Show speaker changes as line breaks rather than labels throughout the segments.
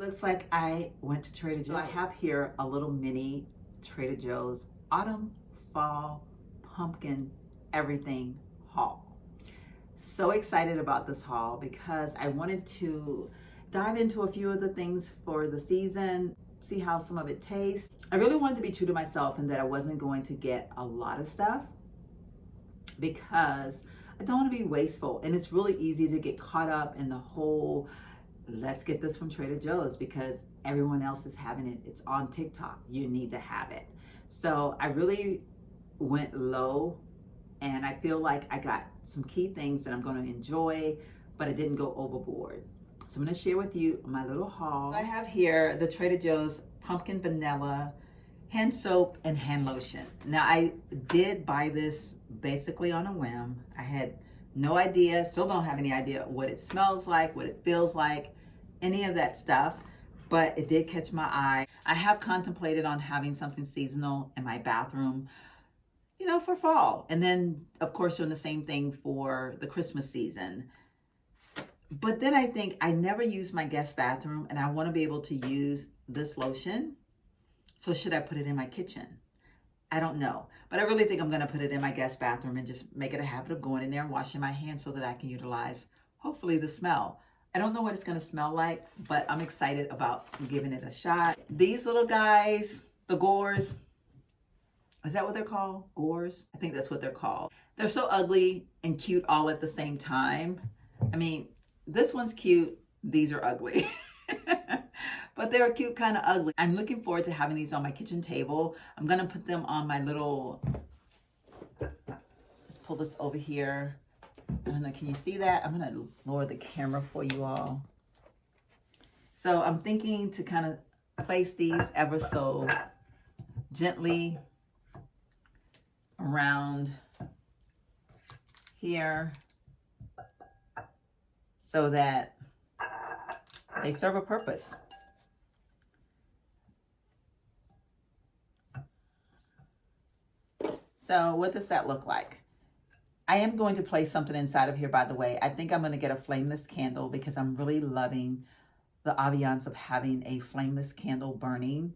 Looks like I went to Trader Joe's. So I have here a little mini Trader Joe's autumn, fall, pumpkin, everything haul. So excited about this haul because I wanted to dive into a few of the things for the season, see how some of it tastes. I really wanted to be true to myself and that I wasn't going to get a lot of stuff because I don't want to be wasteful. And it's really easy to get caught up in the whole let's get this from Trader Joe's because everyone else is having it. It's on TikTok. You need to have it. So I really went low and I feel like I got some key things that I'm going to enjoy, but I didn't go overboard. So I'm going to share with you my little haul. I have here the Trader Joe's pumpkin vanilla hand soap and hand lotion. Now I did buy this basically on a whim. I had no idea, still don't have any idea what it smells like, what it feels like, any of that stuff, but it did catch my eye. I have contemplated on having something seasonal in my bathroom, you know, for fall. And then of course doing the same thing for the Christmas season. But then I think I never use my guest bathroom and I want to be able to use this lotion. So should I put it in my kitchen? I don't know, but I really think I'm going to put it in my guest bathroom and just make it a habit of going in there and washing my hands so that I can utilize, hopefully, the smell. I don't know what it's going to smell like, but I'm excited about giving it a shot. These little guys, the Gores, is that what they're called? Gores? I think that's what they're called. They're so ugly and cute all at the same time. I mean, this one's cute. These are ugly. But they're cute, kind of ugly. I'm looking forward to having these on my kitchen table. I'm going to put them on my little, let's pull this over here. I don't know, can you see that? I'm going to lower the camera for you all. So I'm thinking to kind of place these ever so gently around here so that they serve a purpose. So what does that look like? I am going to place something inside of here, by the way. I think I'm going to get a flameless candle because I'm really loving the ambiance of having a flameless candle burning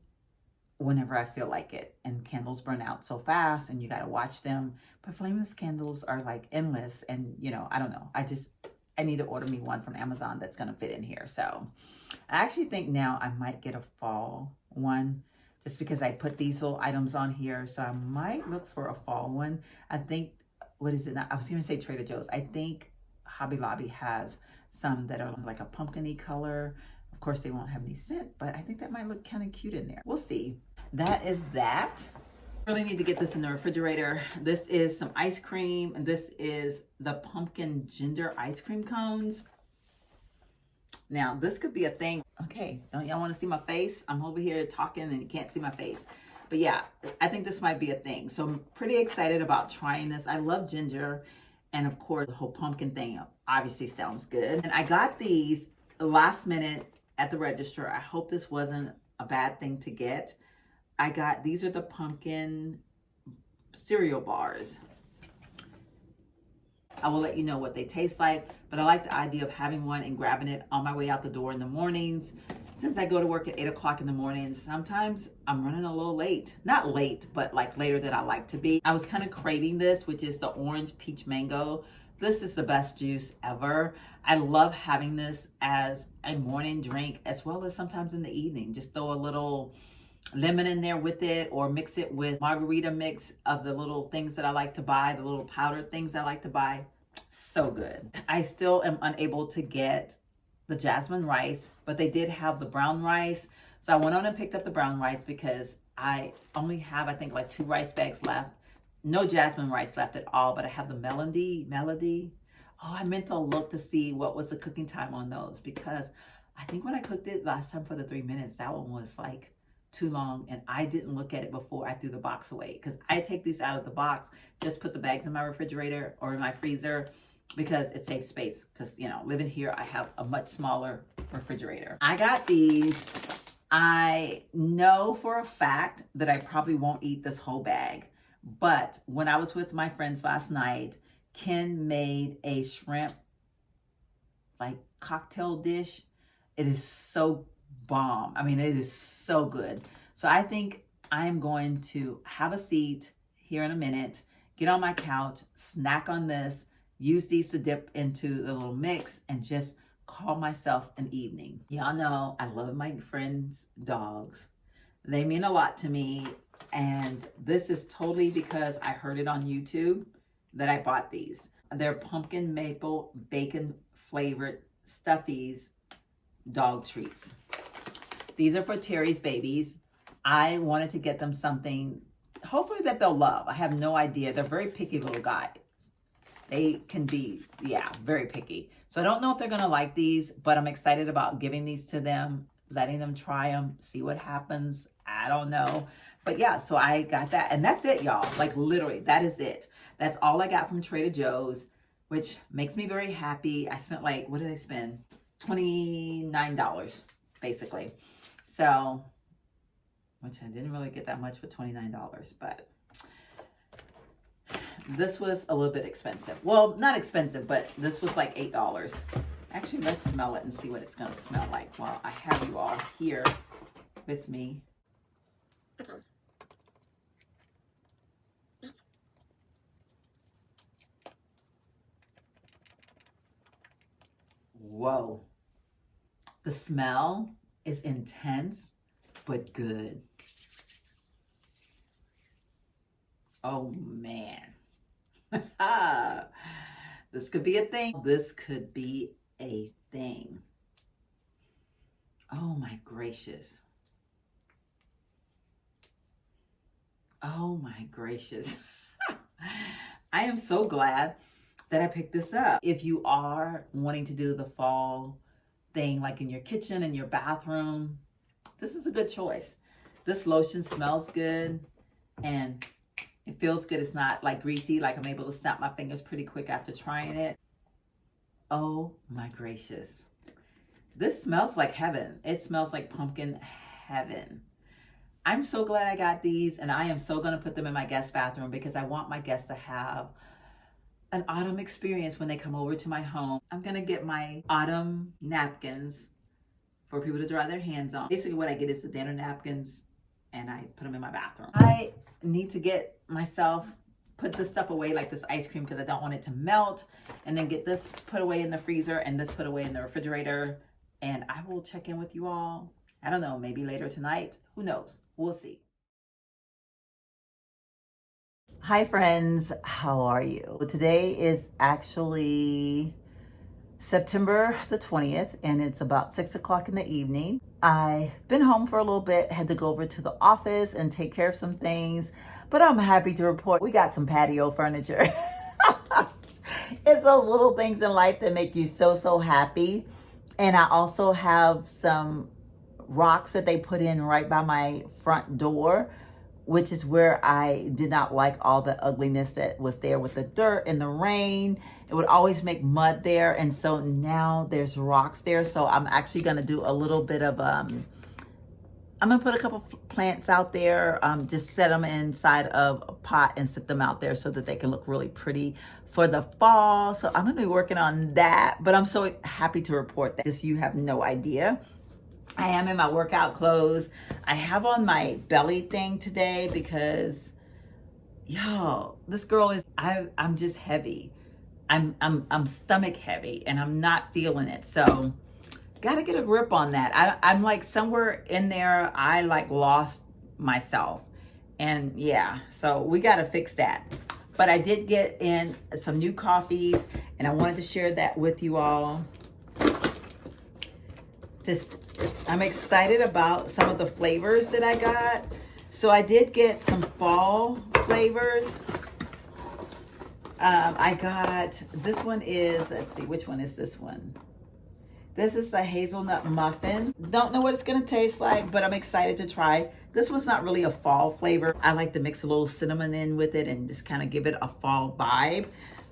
whenever I feel like it. And candles burn out so fast and you got to watch them. But flameless candles are like endless. And, you know, I don't know. I need to order me one from Amazon that's going to fit in here. So I actually think now I might get a fall one. Just because I put these little items on here. So I might look for a fall one. I think, what is it? I was going to say Trader Joe's. I think Hobby Lobby has some that are like a pumpkin-y color. Of course, they won't have any scent, but I think that might look kind of cute in there. We'll see. That is that. I really need to get this in the refrigerator. This is some ice cream. And this is the pumpkin ginger ice cream cones. Now, this could be a thing. Okay, don't y'all want to see my face? I'm over here talking and you can't see my face. But yeah, I think this might be a thing. So I'm pretty excited about trying this. I love ginger. And of course, the whole pumpkin thing obviously sounds good. And I got these last minute at the register. I hope this wasn't a bad thing to get. These are the pumpkin cereal bars. I will let you know what they taste like, but I like the idea of having one and grabbing it on my way out the door in the mornings. Since I go to work at 8 o'clock in the morning, sometimes I'm running a little late. Not late, but like later than I like to be. I was kind of craving this, which is the orange peach mango. This is the best juice ever. I love having this as a morning drink as well as sometimes in the evening. Just throw a little lemon in there with it or mix it with margarita mix of the little things that I like to buy, the little powdered things I like to buy. So good. I still am unable to get the jasmine rice, but they did have the brown rice. So I went on and picked up the brown rice because I only have, I think, like 2 rice bags left. No jasmine rice left at all, but I have the melody. Oh, I meant to look to see what was the cooking time on those because I think when I cooked it last time for the 3 minutes, that one was like too long and I didn't look at it before I threw the box away because I take these out of the box, just put the bags in my refrigerator or in my freezer because it saves space because, you know, living here, I have a much smaller refrigerator. I got these. I know for a fact that I probably won't eat this whole bag, but when I was with my friends last night, Ken made a shrimp like cocktail dish. It is so bomb. I mean, it is so good. So I think I'm going to have a seat here in a minute, get on my couch, snack on this, use these to dip into the little mix, and just call myself an evening. Y'all know I love my friends' dogs. They mean a lot to me. And this is totally because I heard it on YouTube that I bought these. They're pumpkin maple bacon flavored Stuffies dog treats. These are for Terry's babies. I wanted to get them something, hopefully that they'll love. I have no idea. They're very picky little guys. They can be, yeah, very picky. So I don't know if they're gonna like these, but I'm excited about giving these to them, letting them try them, see what happens. I don't know. But yeah, so I got that. And that's it, y'all. Like literally, that is it. That's all I got from Trader Joe's, which makes me very happy. I spent like, what did I spend? $29, basically. So, which I didn't really get that much for $29, but this was a little bit expensive. Well, not expensive, but this was like $8. Actually, let's smell it and see what it's gonna smell like while I have you all here with me.
Okay.
Whoa. The smell is intense, but good. Oh man. This could be a thing. This could be a thing. Oh my gracious. Oh my gracious. I am so glad that I picked this up. If you are wanting to do the fall thing like in your kitchen and your bathroom, this is a good choice. This lotion smells good and it feels good. It's not like greasy, like I'm able to snap my fingers pretty quick after trying it. Oh my gracious. This smells like heaven. It smells like pumpkin heaven. I'm so glad I got these, and I am so going to put them in my guest bathroom because I want my guests to have an autumn experience when they come over to my home. I'm going to get my autumn napkins for people to dry their hands on. Basically what I get is the dinner napkins and I put them in my bathroom. I need to get myself, put this stuff away like this ice cream because I don't want it to melt, and then get this put away in the freezer and this put away in the refrigerator, and I will check in with you all. I don't know, maybe later tonight. Who knows? We'll see. Hi friends, how are you? Today is actually September the 20th and it's about 6 o'clock in the evening. I've been home for a little bit, had to go over to the office and take care of some things, but I'm happy to report we got some patio furniture. It's those little things in life that make you so happy. And I also have some rocks that they put in right by my front door, which is where I did not like all the ugliness that was there with the dirt and the rain. It would always make mud there, and so now there's rocks there. So I'm actually going to do a little bit of I'm going to put a couple plants out there, just set them inside of a pot and set them out there so that they can look really pretty for the fall. So I'm going to be working on that, but I'm so happy to report that just you have no idea. I am in my workout clothes. I have on my belly thing today because, yo, this girl is, I'm just heavy. I'm stomach heavy and I'm not feeling it. So got to get a grip on that. I'm like somewhere in there, I like lost myself. And yeah, so we got to fix that. But I did get in some new coffees and I wanted to share that with you all. I'm excited about some of the flavors that I got. So I did get some fall flavors. I got, this one is, let's see, which one is this one? This is a Hazelnut Muffin. Don't know what it's gonna taste like, but I'm excited to try. This one's not really a fall flavor. I like to mix a little cinnamon in with it and just kind of give it a fall vibe.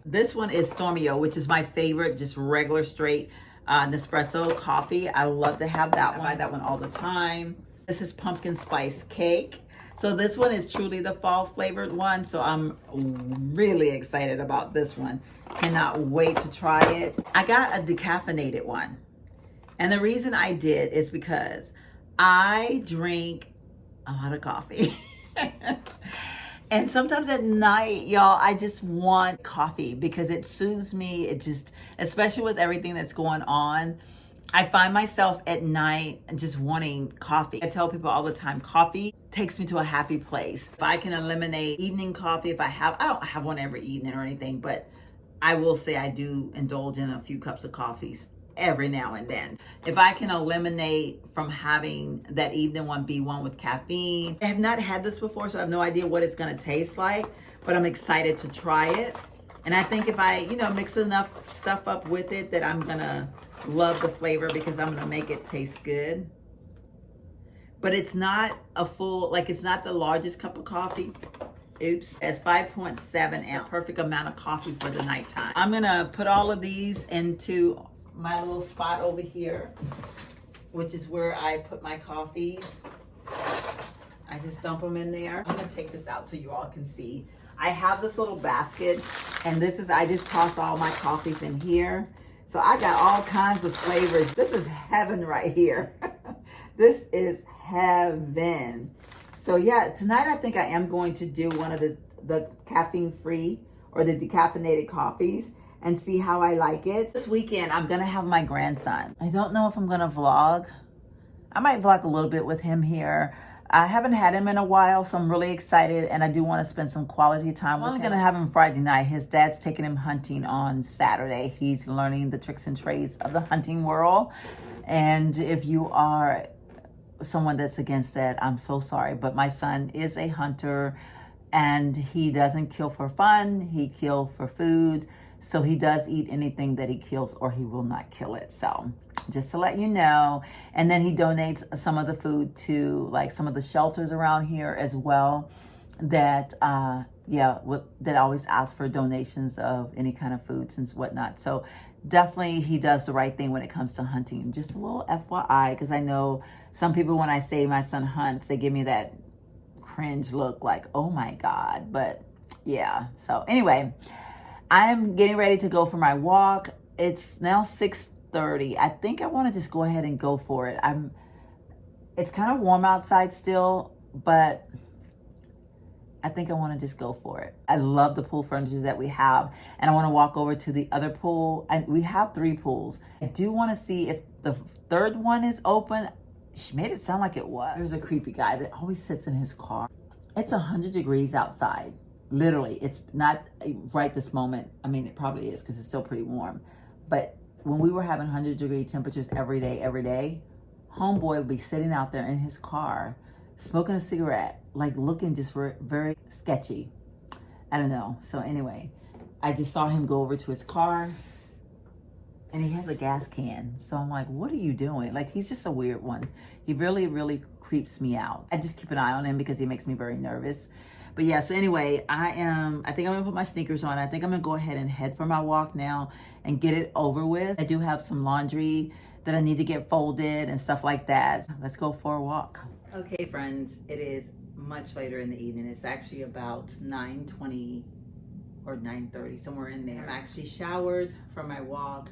This one is Stormio, which is my favorite, just regular straight Nespresso coffee. I love to have that one. I buy that one all the time. This is pumpkin spice cake. So this one is truly the fall flavored one. So I'm really excited about this one. Cannot wait to try it. I got a decaffeinated one. And the reason I did is because I drink a lot of coffee. And sometimes at night, y'all, I just want coffee because it soothes me. It just, especially with everything that's going on, I find myself at night just wanting coffee. I tell people all the time, coffee takes me to a happy place. If I can eliminate evening coffee, I don't have one every evening or anything, but I will say I do indulge in a few cups of coffees every now and then. If I can eliminate from having that evening one be one with caffeine. I have not had this before, so I have no idea what it's gonna taste like, but I'm excited to try it. And I think if I, mix enough stuff up with it that I'm gonna love the flavor because I'm gonna make it taste good. But it's not a full, it's not the largest cup of coffee. Oops, it's 5.7 ounce, perfect amount of coffee for the nighttime. I'm gonna put all of these into my little spot over here, which is where I put my coffees. I just dump them in there. I'm gonna take this out so you all can see. I have this little basket, and I just toss all my coffees in here. So I got all kinds of flavors. This is heaven right here. This is heaven. So yeah, tonight I think I am going to do one of the caffeine-free or the decaffeinated coffees and see how I like it. This weekend, I'm gonna have my grandson. I don't know if I'm gonna vlog. I might vlog a little bit with him here. I haven't had him in a while, so I'm really excited, and I do wanna spend some quality time with him. I'm only gonna have him Friday night. His dad's taking him hunting on Saturday. He's learning the tricks and trades of the hunting world. And if you are someone that's against that, I'm so sorry, but my son is a hunter, and he doesn't kill for fun, he kills for food. So he does eat anything that he kills, or he will not kill it. So just to let you know. And then he donates some of the food to some of the shelters around here as well that that always ask for donations of any kind of foods and whatnot. So definitely he does the right thing when it comes to hunting. Just a little FYI, because I know some people, when I say my son hunts, they give me that cringe look like, oh my God. But yeah, so anyway, I'm getting ready to go for my walk. It's now 6:30. I think I want to just go ahead and go for it. It's kind of warm outside still, but I think I want to just go for it. I love the pool furniture that we have, and I want to walk over to the other pool. And we have 3 pools. I do want to see if the third one is open. She made it sound like it was. There's a creepy guy that always sits in his car. It's 100 degrees outside. Literally, it's not right this moment. I mean, it probably is because it's still pretty warm. But when we were having 100-degree temperatures every day, homeboy would be sitting out there in his car, smoking a cigarette, looking just very sketchy. I don't know. So anyway, I just saw him go over to his car, and he has a gas can. So I'm like, what are you doing? He's just a weird one. He really, really creeps me out. I just keep an eye on him because he makes me very nervous. But yeah, so anyway, I think I'm gonna put my sneakers on. I think I'm gonna go ahead and head for my walk now and get it over with. I do have some laundry that I need to get folded and stuff like that. Let's go for a walk. Okay, friends, it is much later in the evening. It's actually about 9:20 or 9:30, somewhere in there. I'm actually showered from my walk,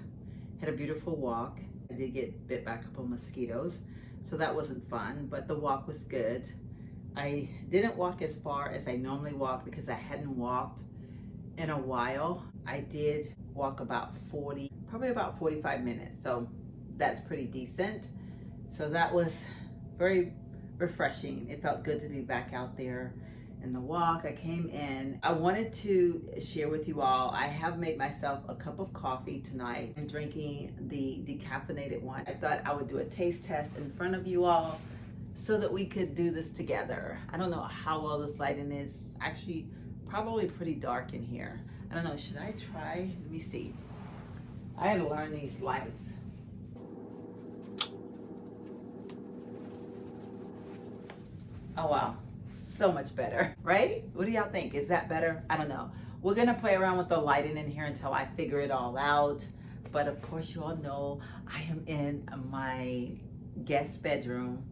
had a beautiful walk. I did get bit by a couple of mosquitoes, so that wasn't fun, but the walk was good. I didn't walk as far as I normally walk because I hadn't walked in a while. I did walk probably about 45 minutes. So that's pretty decent. So that was very refreshing. It felt good to be back out there in the walk. I came in. I wanted to share with you all, I have made myself a cup of coffee tonight. I'm drinking the decaffeinated one. I thought I would do a taste test in front of you all so that we could do this together. I don't know how well this lighting is. Actually, probably pretty dark in here. I don't know, should I try? Let me see. I had to learn these lights. Oh wow, so much better, right? What do y'all think? Is that better? I don't know. We're gonna play around with the lighting in here until I figure it all out. But of course you all know I am in my guest bedroom,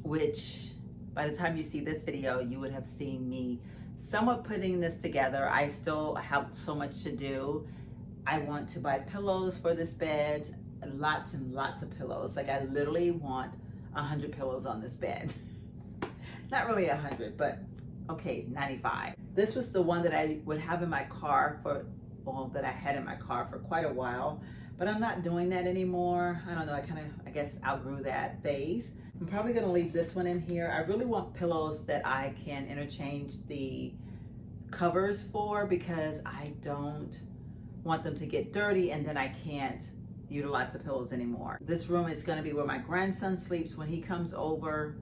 which by the time you see this video, you would have seen me somewhat putting this together. I still have so much to do. I want to buy pillows for this bed. lots and lots of pillows. Like I literally want 100 pillows on this bed. Not really 100, but okay, 95. This was the one that I would have in my car for, well, that I had in my car for quite a while, but I'm not doing that anymore. I don't know, I guess outgrew that phase. I'm probably gonna leave this one in here. I really want pillows that I can interchange the covers for, because I don't want them to get dirty and then I can't utilize the pillows anymore. This room is gonna be where my grandson sleeps when he comes over.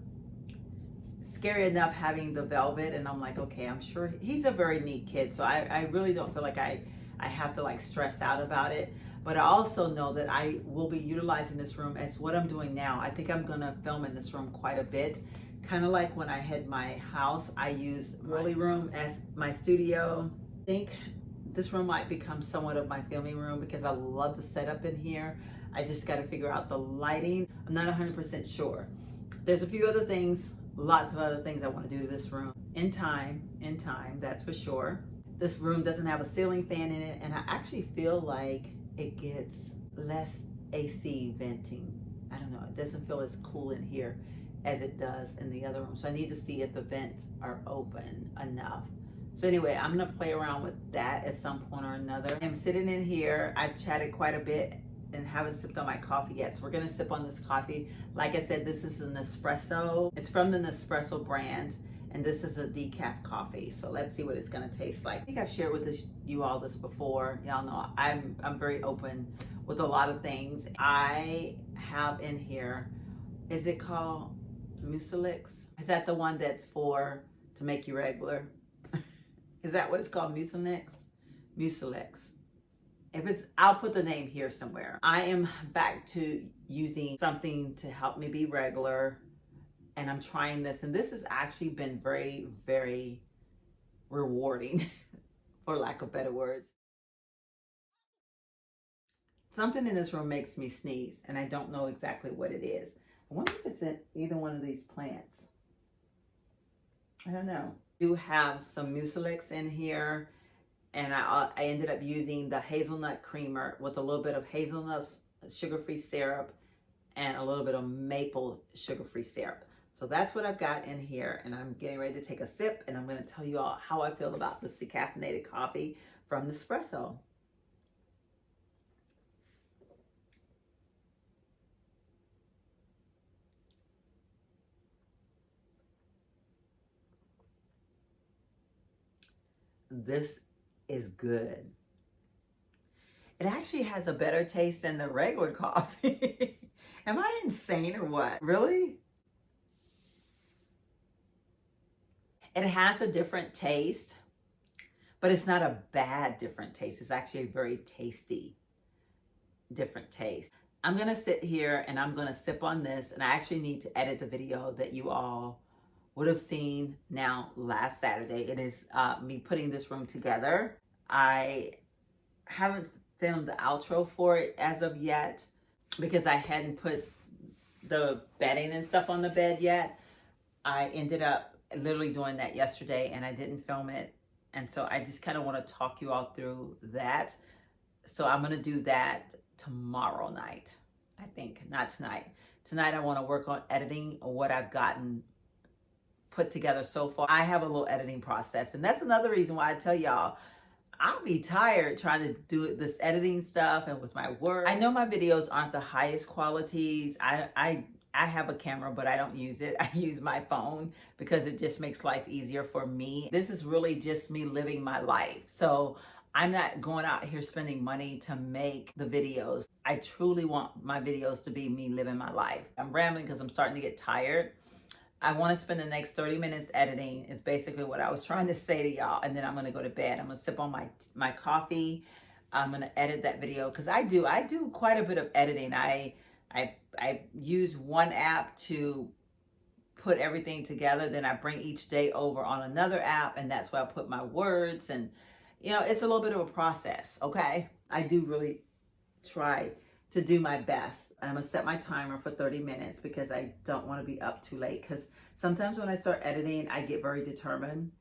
Scary enough having the velvet, and I'm like, okay, I'm sure he's a very neat kid, so I really don't feel like I have to like stress out about it. But I also know that I will be utilizing this room as what I'm doing now. I think I'm gonna film in this room quite a bit. Kind of like when I had my house, I used my room as my studio. I think this room might become somewhat of my filming room because I love the setup in here. I just got to figure out the lighting. I'm not 100% sure. There's a few other things, lots of other things I want to do to this room. In time, that's for sure. This room doesn't have a ceiling fan in it, and I actually feel like it gets less AC venting. I don't know, it doesn't feel as cool in here as it does in the other room. So I need to see if the vents are open enough. So anyway, I'm gonna play around with that at some point or another. I'm sitting in here, I've chatted quite a bit and haven't sipped on my coffee yet. So we're gonna sip on this coffee. Like I said, this is a Nespresso. It's from the Nespresso brand, and this is a decaf coffee. So let's see what it's gonna taste like. I think I've shared with you all this before. Y'all know I'm very open with a lot of things. I have in here, is it called Mucilex? Is that the one that's to make you regular? Is that what it's called, Mucilex? Mucilex. I'll put the name here somewhere. I am back to using something to help me be regular, and I'm trying this, and this has actually been very, very rewarding, for lack of better words. Something in this room makes me sneeze, and I don't know exactly what it is. I wonder if it's in either one of these plants. I don't know. I do have some Mucilex in here, and I ended up using the hazelnut creamer with a little bit of hazelnut sugar-free syrup and a little bit of maple sugar-free syrup. So that's what I've got in here, and I'm getting ready to take a sip, and I'm going to tell you all how I feel about this decaffeinated coffee from Nespresso. This is good. It actually has a better taste than the regular coffee. Am I insane or what? Really? It has a different taste, but it's not a bad different taste. It's actually a very tasty different taste. I'm gonna sit here and I'm gonna sip on this, and I actually need to edit the video that you all would have seen now last Saturday. It is me putting this room together. I haven't filmed the outro for it as of yet because I hadn't put the bedding and stuff on the bed yet. I ended up literally doing that yesterday and I didn't film it. And so I just kind of want to talk you all through that. So I'm going to do that tomorrow night, I think, not tonight. Tonight I want to work on editing what I've gotten put together so far. I have a little editing process, and that's another reason why I tell y'all I'll be tired trying to do this editing stuff and with my work. I know my videos aren't the highest qualities. I have a camera, but I don't use it. I use my phone because it just makes life easier for me. This is really just me living my life. So I'm not going out here spending money to make the videos. I truly want my videos to be me living my life. I'm rambling because I'm starting to get tired. I want to spend the next 30 minutes editing is basically what I was trying to say to y'all. And then I'm going to go to bed. I'm going to sip on my coffee. I'm going to edit that video because I do quite a bit of editing. I use one app to put everything together. Then I bring each day over on another app, and that's where I put my words. And, you know, it's a little bit of a process, okay? I do really try to do my best. And I'm gonna set my timer for 30 minutes because I don't want to be up too late, because sometimes when I start editing I get very determined,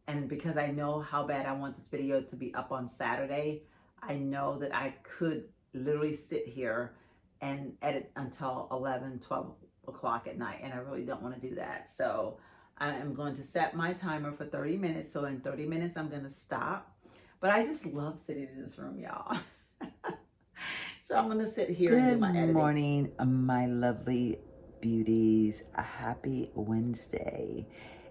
and because I know how bad I want this video to be up on Saturday, I know that I could literally sit here and edit until 11, 12 o'clock at night, and I really don't want to do that. So I am going to set my timer for 30 minutes. So in 30 minutes, I'm going to stop. But I just love sitting in this room, y'all. So I'm going to sit here and do my editing. Good morning, my lovely beauties. A happy Wednesday.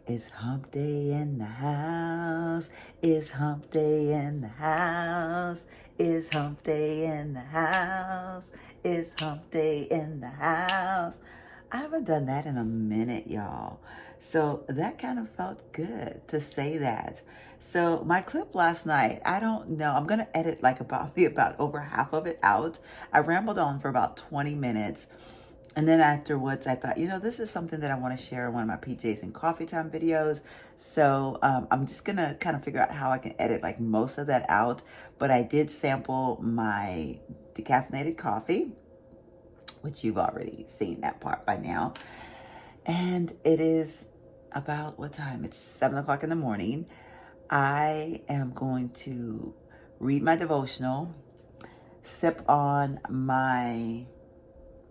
It's hump day in the house. It's hump day in the house. It's hump day in the house. It's hump day in the house. I haven't done that in a minute, y'all. So that kind of felt good to say that. So my clip last night, I don't know. I'm going to edit like about over half of it out. I rambled on for about 20 minutes. And then afterwards, I thought, this is something that I want to share in one of my PJs and coffee time videos. So I'm just going to kind of figure out how I can edit like most of that out. But I did sample my decaffeinated coffee, which you've already seen that part by now. And it is about what time? It's 7 o'clock in the morning. I am going to read my devotional, sip on my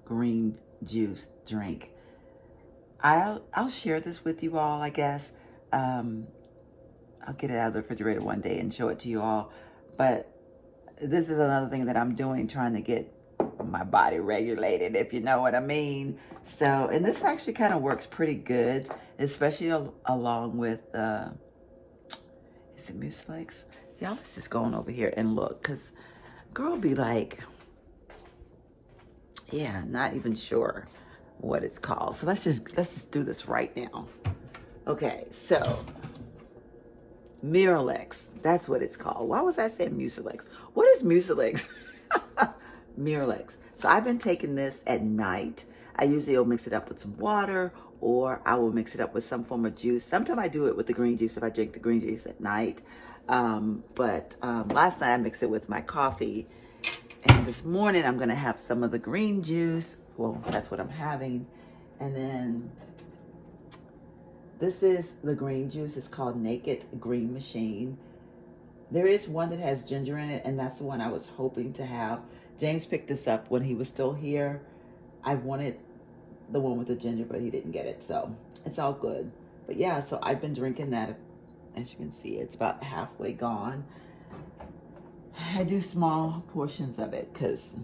green juice drink. I'll share this with you all, I guess. I'll get it out of the refrigerator one day and show it to you all. But this is another thing that I'm doing, trying to get my body regulated, if you know what I mean. So, and this actually kind of works pretty good, especially along with, is it Mucilex? Y'all, let's just go on over here and look, because girl be like, yeah, not even sure what it's called. So let's just do this right now. Okay, so Miralax, that's what it's called. Why was I saying Mucilex? What is Mucilex? Miralax. So I've been taking this at night. I usually will mix it up with some water, or I will mix it up with some form of juice. Sometimes I do it with the green juice if I drink the green juice at night. But last night I mixed it with my coffee. And this morning I'm going to have some of the green juice. Well, that's what I'm having. And then this is the green juice. It's called Naked Green Machine. There is one that has ginger in it, and that's the one I was hoping to have. James picked this up when he was still here. I wanted the one with the ginger, but he didn't get it, so it's all good. But yeah, so I've been drinking that. As you can see, it's about halfway gone. I do small portions of it because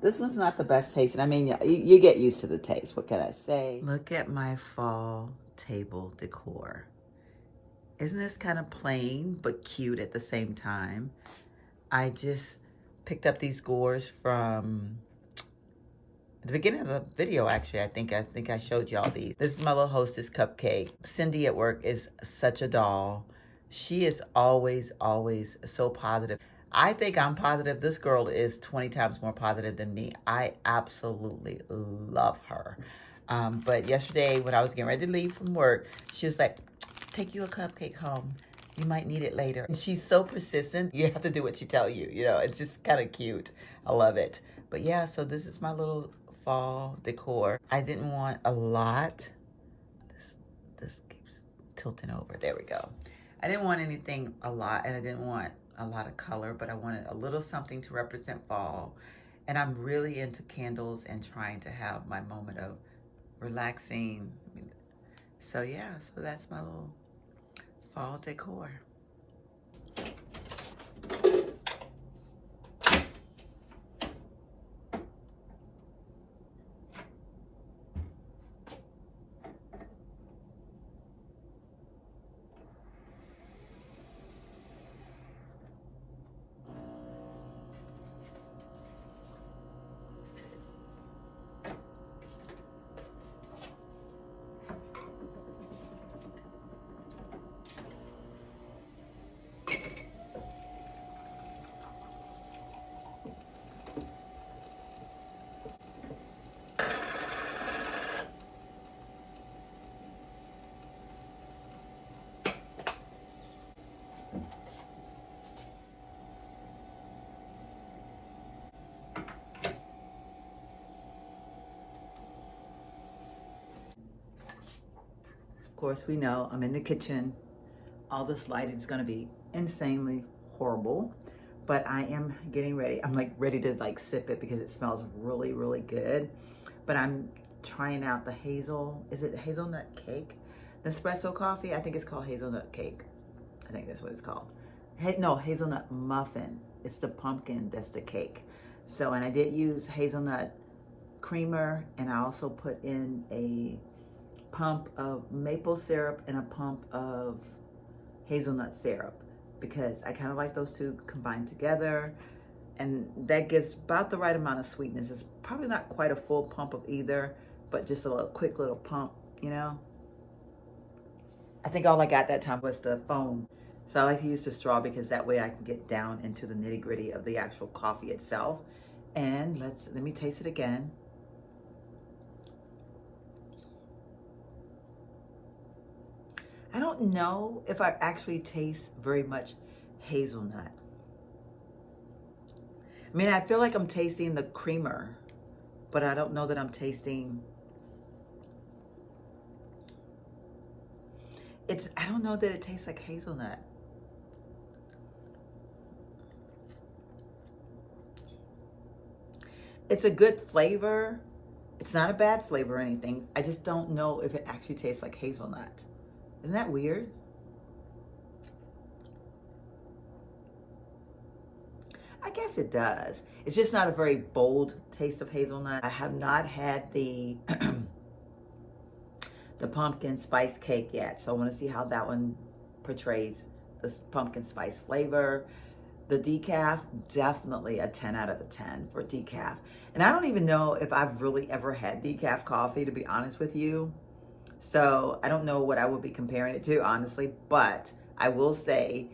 this one's not the best tasting. I mean, you get used to the taste. What can I say? Look at my fall table decor. Isn't this kind of plain but cute at the same time? I just picked up these gores from the beginning of the video, actually. I think I showed y'all these. This is my little hostess cupcake. Cindy at work is such a doll. She is always, always so positive. I think I'm positive. This girl is 20 times more positive than me. I absolutely love her. But yesterday when I was getting ready to leave from work, she was like, take you a cupcake home. You might need it later. And she's so persistent. You have to do what she tells you. It's just kind of cute. I love it. But yeah, so this is my little fall decor. I didn't want a lot. This keeps tilting over. There we go. I didn't want anything a lot, and I didn't want a lot of color, but I wanted a little something to represent fall. And I'm really into candles and trying to have my moment of relaxing. So yeah, so that's my little fall decor. Of course, we know I'm in the kitchen. All this lighting is going to be insanely horrible. but I am getting ready. I'm like ready to like sip it because it smells really, really good. But I'm trying out the is it hazelnut cake? Nespresso coffee, I think it's called hazelnut cake. I think that's what it's called. No, hazelnut muffin. It's the pumpkin that's the cake. So, and I did use hazelnut creamer, and I also put in a pump of maple syrup and a pump of hazelnut syrup because I kind of like those two combined together, and that gives about the right amount of sweetness. It's probably not quite a full pump of either, but just a little quick little pump, you know. I think all I got that time was the foam. So I like to use the straw because that way I can get down into the nitty gritty of the actual coffee itself. And let me taste it again. I don't know if I actually taste very much hazelnut. I mean, I feel like I'm tasting the creamer, but I don't know that I'm tasting. I don't know that it tastes like hazelnut. It's a good flavor. It's not a bad flavor or anything. I just don't know if it actually tastes like hazelnut. Isn't that weird? I guess it does. It's just not a very bold taste of hazelnut. I have not had the the pumpkin spice cake yet, so I want to see how that one portrays the pumpkin spice flavor. The decaf, definitely a 10 out of a 10 for decaf. And I don't even know if I've really ever had decaf coffee, to be honest with you. So I don't know what I would be comparing it to, honestly, but I will say,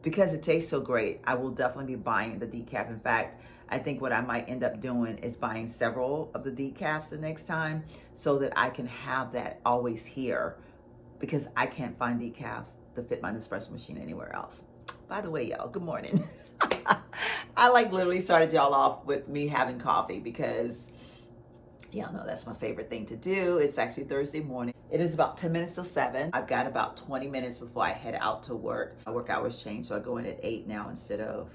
because it tastes so great, I will definitely be buying the decaf. In fact, I think what I might end up doing is buying several of the decafs the next time so that I can have that always here, because I can't find decaf to fit my Nespresso machine anywhere else. By the way, y'all, good morning. I like literally started y'all off with me having coffee because y'all know that's my favorite thing to do. It's actually Thursday morning. It is about 10 minutes till 7. I've got about 20 minutes before I head out to work. My work hours change, so I go in at 8 now instead of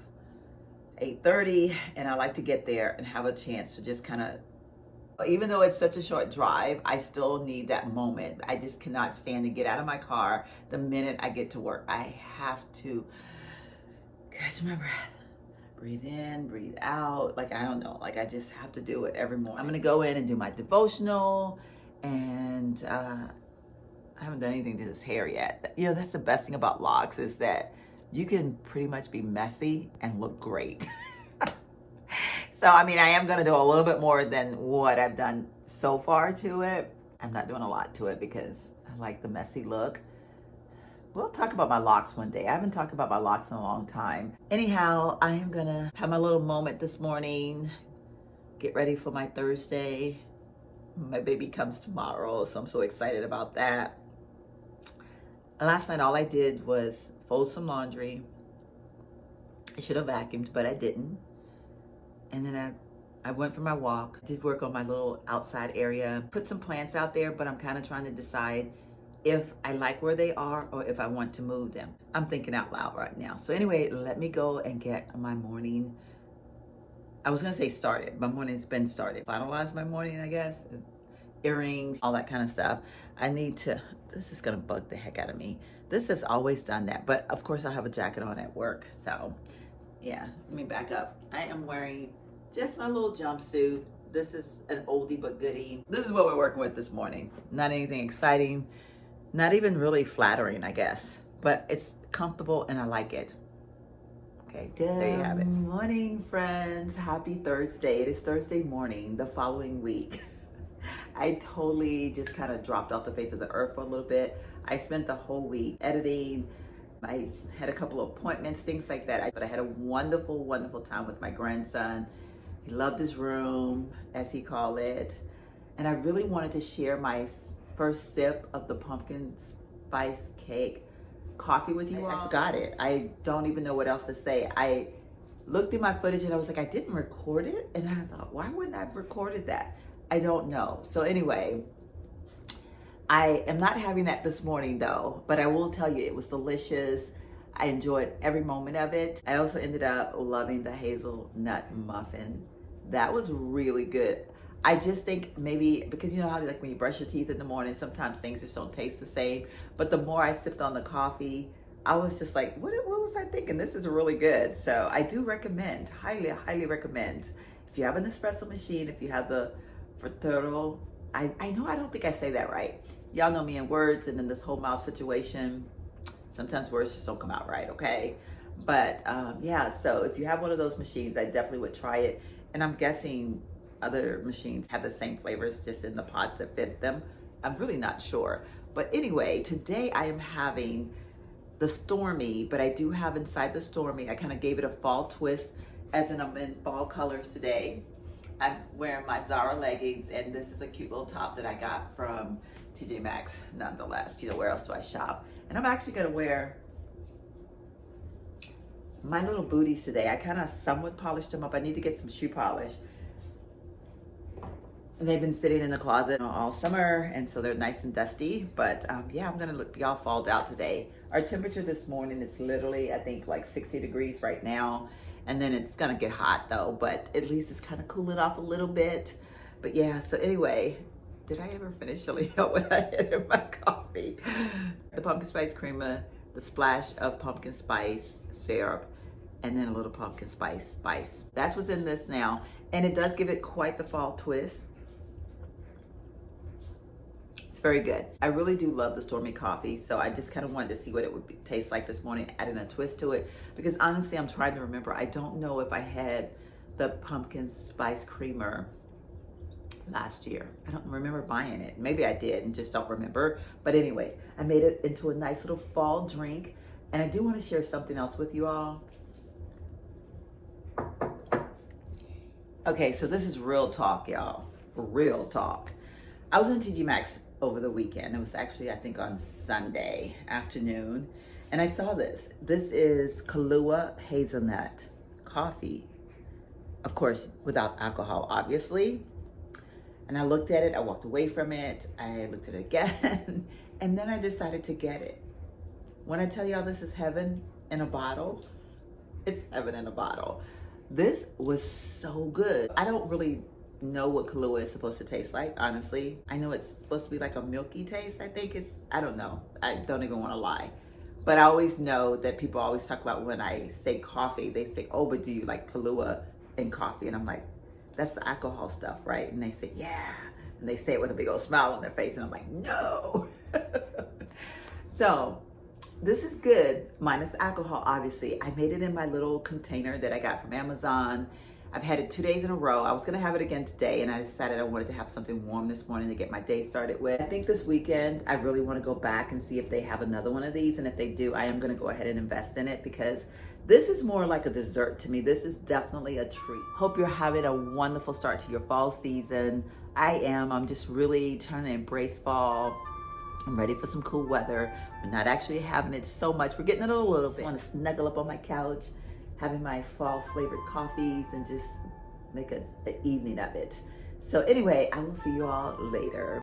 8:30, and I like to get there and have a chance to just kind of, even though it's such a short drive, I still need that moment. I just cannot stand to get out of my car the minute I get to work. I have to catch my breath, breathe in, breathe out. Like, I don't know, like I just have to do it every morning. I'm gonna go in and do my devotional, and I haven't done anything to this hair yet. You know, that's the best thing about locks, is that you can pretty much be messy and look great. So, I mean, I am gonna do a little bit more than what I've done so far to it. I'm not doing a lot to it because I like the messy look. We'll talk about my locks one day. I haven't talked about my locks in a long time. Anyhow, I am gonna have my little moment this morning, get ready for my Thursday. My baby comes tomorrow, so I'm so excited about that. Last night, all I did was fold some laundry. I should have vacuumed, but I didn't. And then I went for my walk, did work on my little outside area, put some plants out there, but I'm kind of trying to decide if I like where they are or if I want to move them. I'm thinking out loud right now. So anyway, let me go and get my morning. I was gonna say started. My morning's been started. Finalize my morning, I guess. Earrings, all that kind of stuff. I need to, this is gonna bug the heck out of me. This has always done that, but of course I have a jacket on at work. So yeah, let me back up. I am wearing just my little jumpsuit. This is an oldie but goodie. This is what we're working with this morning. Not anything exciting. Not even really flattering, I guess, but it's comfortable and I like it. Okay, there you have it. Good morning, friends. Happy Thursday. It is Thursday morning, the following week. I totally just kind of dropped off the face of the earth for a little bit. I spent the whole week editing. I had a couple of appointments, things like that. But I had a wonderful, wonderful time with my grandson. He loved his room, as he called it. And I really wanted to share my first sip of the pumpkin spice cake coffee with you all. I forgot it. I don't even know what else to say. I looked through my footage and I was like, I didn't record it. And I thought, why wouldn't I have recorded that? I don't know. So anyway, I am not having that this morning though, but I will tell you it was delicious. I enjoyed every moment of it. I also ended up loving the hazelnut muffin. That was really good. I just think maybe because you know how like when you brush your teeth in the morning, sometimes things just don't taste the same. But the more I sipped on the coffee, I was just like, what was I thinking? This is really good. So I do recommend, highly recommend. If you have an espresso machine, if you have the Frutero, I know I don't think I say that right. Y'all know me in words and in this whole mouth situation. Sometimes words just don't come out right, okay? But yeah, so if you have one of those machines, I definitely would try it. And I'm guessing other machines have the same flavors just in the pods that fit them. I'm really not sure. But anyway, today I am having the Stormy, but I do have inside the Stormy, I kind of gave it a fall twist, as in I'm in fall colors today. I'm wearing my Zara leggings, and this is a cute little top that I got from TJ Maxx, nonetheless. You know, where else do I shop? And I'm actually gonna wear my little booties today. I kind of somewhat polished them up. I need to get some shoe polish. And they've been sitting in the closet all summer, and so they're nice and dusty. But yeah, I'm gonna be all falled out today. Our temperature this morning is literally, I think, like 60 degrees right now. And then it's gonna get hot though, but at least it's kind of cooling off a little bit. But yeah, so anyway, did I ever finish Sheila what I had in my coffee? The pumpkin spice creamer, the splash of pumpkin spice syrup, and then a little pumpkin spice. That's what's in this now. And it does give it quite the fall twist. It's very good. I really do love the Stormy coffee, so I just kind of wanted to see what it would taste like this morning, adding a twist to it. Because honestly, I'm trying to remember. I don't know if I had the pumpkin spice creamer last year. I don't remember buying it. Maybe I did and just don't remember. But anyway, I made it into a nice little fall drink. And I do want to share something else with you all. Okay, so this is real talk, y'all. Real talk. I was in TJ Maxx over the weekend. It was actually, I think, on Sunday afternoon. And I saw this. This is Kahlua hazelnut coffee. Of course, without alcohol, obviously. And I looked at it. I walked away from it. I looked at it again. And then I decided to get it. When I tell y'all this is heaven in a bottle, it's heaven in a bottle. This was so good. I don't really know what Kahlua is supposed to taste like, honestly. I know it's supposed to be like a milky taste, I think I don't know. I don't even want to lie. But I always know that people always talk about when I say coffee, they say, oh, but do you like Kahlua in coffee? And I'm like, that's the alcohol stuff, right? And they say, yeah. And they say it with a big old smile on their face. And I'm like, no. So this is good, minus alcohol, obviously. I made it in my little container that I got from Amazon. I've had it 2 days in a row. I was gonna have it again today, and I decided I wanted to have something warm this morning to get my day started with. I think this weekend, I really wanna go back and see if they have another one of these, and if they do, I am gonna go ahead and invest in it because this is more like a dessert to me. This is definitely a treat. Hope you're having a wonderful start to your fall season. I am. I'm just really trying to embrace fall. I'm ready for some cool weather. We're not actually having it so much. We're getting it a little bit. I want to snuggle up on my couch, having my fall flavored coffees and just make an evening of it. So anyway, I will see you all later.